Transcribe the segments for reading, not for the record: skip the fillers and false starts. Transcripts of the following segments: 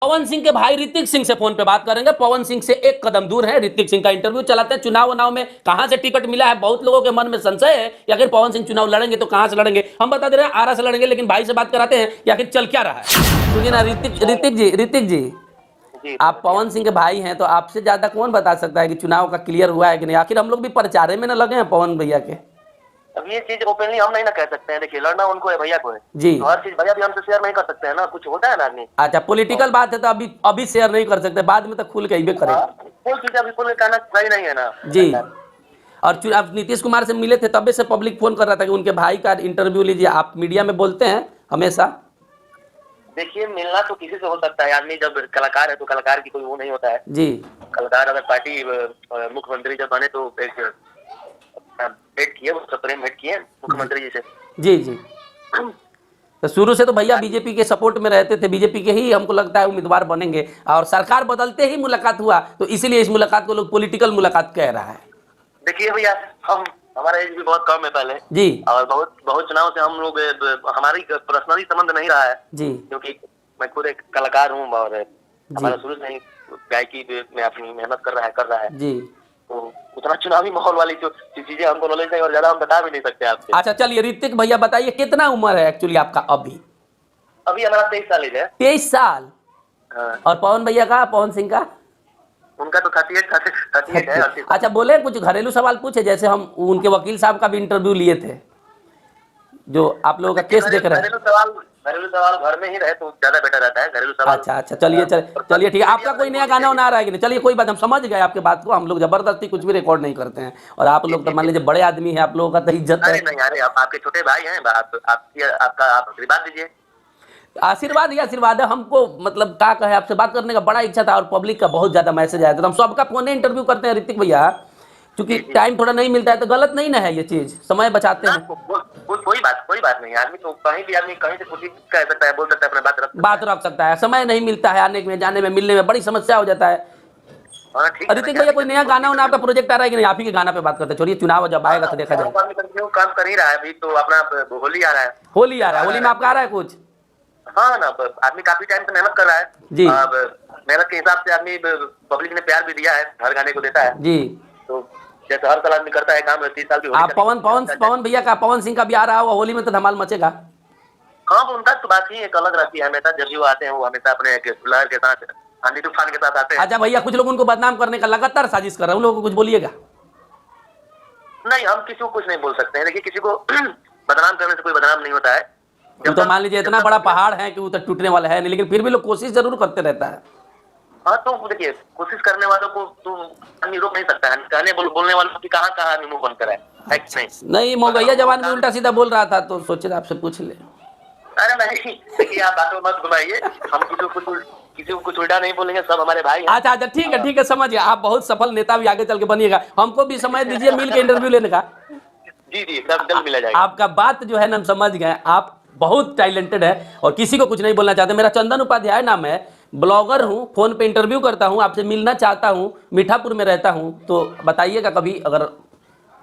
पवन सिंह के भाई ऋतिक सिंह से फोन पे बात करेंगे। पवन सिंह से एक कदम दूर है, ऋतिक सिंह का इंटरव्यू चलाते हैं। चुनाव में कहां से टिकट मिला है, बहुत लोगों के मन में संशय है कि आखिर पवन सिंह चुनाव लड़ेंगे तो कहां से लड़ेंगे। हम बता दे रहे हैं आरा से लड़ेंगे, लेकिन भाई से बात कराते हैं कि आखिर चल क्या रहा है। सुनिए ना ऋतिक जी, आप पवन सिंह के भाई हैं तो आपसे ज्यादा कौन बता सकता है कि चुनाव का क्लियर हुआ है कि नहीं। आखिर हम लोग भी प्रचारे में न लगे हैं पवन भैया के। अब ये चीज ओपनली हम नहीं ना कह सकते हैं। देखिए, लड़ना उनको है, भैया को है जी, तो हर चीज भैया भी हमसे शेयर नहीं कर सकते हैं ना, कुछ होता है ना आदमी। अच्छा, पॉलिटिकल बात है तो अभी शेयर नहीं कर सकते, बाद में तो खुल के करें। कोई चीज अभी खुल के कहना सही नहीं है ना जी। और आप नीतीश कुमार से मिले थे तब से पब्लिक फोन कर रहा था कि उनके भाई का इंटरव्यू लीजिए। आप मीडिया में बोलते हैं हमेशा। देखिए, मिलना तो किसी से हो सकता है, आदमी जब कलाकार है तो कलाकार की कोई वो नहीं होता है जी। कलाकार अगर पार्टी मुख्यमंत्री जब बने तो एक भेंट किए, प्रेम भेंट किए मुख्यमंत्री जी से। जी जी। तो शुरू से तो भैया बीजेपी के सपोर्ट में रहते थे, बीजेपी के ही हमको लगता है उम्मीदवार बनेंगे, और सरकार बदलते ही मुलाकात हुआ, तो इसीलिए इस मुलाकात को लोग पॉलिटिकल मुलाकात कह रहा है। देखिए भैया, हमारा एज भी बहुत कम है पहले जी, और बहुत चुनाव से हम लोग हमारी पर्सनली संबंध नहीं रहा है जी, क्योंकि मैं खुद एक कलाकार हूँ और हमारा शुरू से ही गायकी में अपनी मेहनत कर रहा है जी। तो उतना चुनावी माहौल वाली जो चीजें हमको नॉलेज नहीं और ज्यादा हम बता भी नहीं सकते आपसे। अच्छा चलिए ऋतिक भैया बताइए कितना उम्र है एक्चुअली आपका अभी? अभी हमारा 23 साल है। 23 साल। हाँ। और पवन भैया का, पवन सिंह का? उनका तो 38 है। अच्छा, बोले कुछ घरेलू सवाल पूछे, जैसे हम उनके वकील साहब का भी इंटरव्यू लिए थे जो आप लोगों का केस देख रहे हैं। घरेलू सवाल घर में ही रहे तो ज्यादा बेटर रहता है घरेलू सवाल। अच्छा चलिए ठीक है। आपका कोई नया गाना आ रहा है कि नहीं? चलिए कोई बात, हम समझ गए आपके बात को। हम लोग जबरदस्ती कुछ भी रिकॉर्ड नहीं करते हैं, और आप लोग तो मान लीजिए बड़े आदमी हैं, आप लोगों का तो इज्जत है। अरे नहीं, अरे आपके छोटे भाई हैं, आप आशीर्वाद दीजिए। आशीर्वाद ही आशीर्वाद है। हमको मतलब क्या कहे, आपसे बात करने का बड़ा इच्छा था और पब्लिक का बहुत ज्यादा मैसेज आया था, तो हम सबका फोन इंटरव्यू करते हैं ऋतिक भैया, क्योंकि टाइम थोड़ा नहीं मिलता है। तो गलत नहीं ना है ये चीज, समय बचाते हैं। कोई बात नहीं, आदमी तो कहीं भी आदमी कहीं से कुछ भी कह सकता है, बोल सकता है, अपना बात रख सकता है। समय नहीं मिलता है, आने में जाने में मिलने में बड़ी समस्या हो जाता है। ऋतिक भैया कोई नया गाना होना आपका प्रोजेक्ट आ रहा है कि नहीं? आप ही के गाना पे बात करते हैं। छोड़िए, चुनाव जब आएगा तो देखा जाएगा। काम कर ही रहा है अभी तो, अपना होली आ रहा है। होली में आपका आ रहा है कुछ? हाँ ना, आदमी काफी टाइम से मेहनत कर रहा है जी। मेहनत के हिसाब से आदमी, पब्लिक ने प्यार भी दिया है, हर गाने को देता है जी। तो जैसे हर साल आदमी करता है काम, 30 साल की आप पवन भैया का, पवन सिंह का भी आ रहा होगा होली में, तो धमाल मचेगा। हाँ, उनका तो बात ही एक अलग रहती है। हमेशा जब भी वो आते हैं वो हमेशा अपने लहर के साथ, आंधी तूफान के साथ आते हैं। अच्छा भैया, कुछ लोग उनको बदनाम करने का लगातार साजिश कर रहे हैं, उन लोगों को कुछ बोलिएगा। नहीं, हम किसी को कुछ नहीं बोल सकते हैं। देखिए, किसी को बदनाम करने से कोई बदनाम नहीं होता है। तो मान लीजिए इतना बड़ा पहाड़ है कि वो तो टूटने वाला है नहीं, लेकिन फिर भी लोग कोशिश जरूर करते रहता है। हाँ, तो देखिए, कोशिश करने वालों को तो आदमी रोक नहीं सकता है, कहने बोलने वालों की कहाँ आदमी मुंह बंद कराए। नहीं, मौगैया जवान में उल्टा सीधा बोल रहा था तो सोचे आपसे पूछ ले। अरे नहीं, देखिए आप बातों मत घुमाइए, हम किसी को कुछ उल्टा नहीं बोलेंगे, सब हमारे भाई हैं। अच्छा ठीक है, समझ गया। आप बहुत सफल नेता भी आगे चल के बनिएगा। हमको भी समय दीजिए मिल के इंटरव्यू लेने का। जी, सब जल्द मिला जाएगा। आपका बात जो है ना, हम समझ गए, आप बहुत टैलेंटेड है और किसी को कुछ नहीं बोलना चाहते। मेरा चंदन उपाध्याय नाम है, ब्लॉगर हूँ, फोन पे इंटरव्यू करता हूँ, आपसे मिलना चाहता हूँ, मीठापुर में रहता हूँ, तो बताइएगा कभी अगर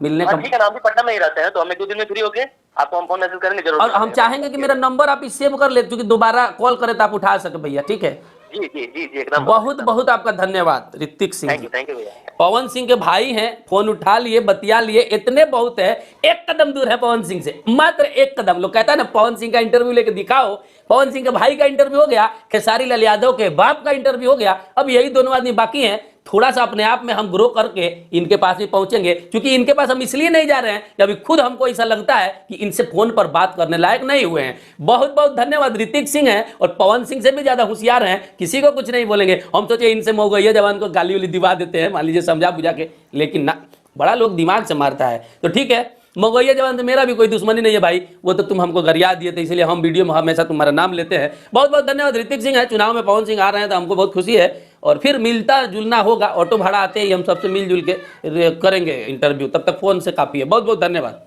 मिलने का। ठीक है, हम भी पटना में ही रहते हैं, तो हमें 2 दिन में फ्री होके आपको हम फोन मैसेज करेंगे जरूर। और हम चाहेंगे कि मेरा नंबर आप सेव कर ले, क्योंकि दोबारा कॉल करे तो आप उठा सके भैया। ठीक है, जी एकदम। बहुत आपका धन्यवाद ऋतिक सिंह। थैंक यू भैया। पवन सिंह के भाई हैं, फोन उठा लिए, बतिया लिए, इतने बहुत है। एक कदम दूर है पवन सिंह से, मात्र एक कदम। लोग कहता है ना, पवन सिंह का इंटरव्यू लेके दिखाओ। पवन सिंह के भाई का इंटरव्यू हो गया, खेसारी लाल यादव के बाप का इंटरव्यू हो गया, अब यही दोनों आदमी बाकी हैं। थोड़ा सा अपने आप में हम ग्रो करके इनके पास भी पहुंचेंगे, क्योंकि इनके पास हम इसलिए नहीं जा रहे हैं कि अभी खुद हमको ऐसा लगता है कि इनसे फोन पर बात करने लायक नहीं हुए हैं। बहुत धन्यवाद। ऋतिक सिंह हैं और पवन सिंह से भी ज्यादा होशियार हैं, किसी को कुछ नहीं बोलेंगे। हम सोचे इनसे मौगैया जवान को गाली उली दिवा देते हैं, मान लीजिए समझा बुझा के, लेकिन ना, बड़ा लोग दिमाग से मारता है। तो ठीक है, मौगैया जवान से मेरा भी कोई दुश्मनी नहीं है भाई, वो तो तुम हमको गरिया दिए थे, इसलिए हम वीडियो में हमेशा तुम्हारा नाम लेते हैं। बहुत धन्यवाद। ऋतिक सिंह है, चुनाव में पवन सिंह आ रहे हैं तो हमको बहुत खुशी है, और फिर मिलता जुलना होगा। ऑटो भाड़ा आते ही हम सबसे मिलजुल के करेंगे इंटरव्यू, तब तक फोन से काफी है। बहुत धन्यवाद।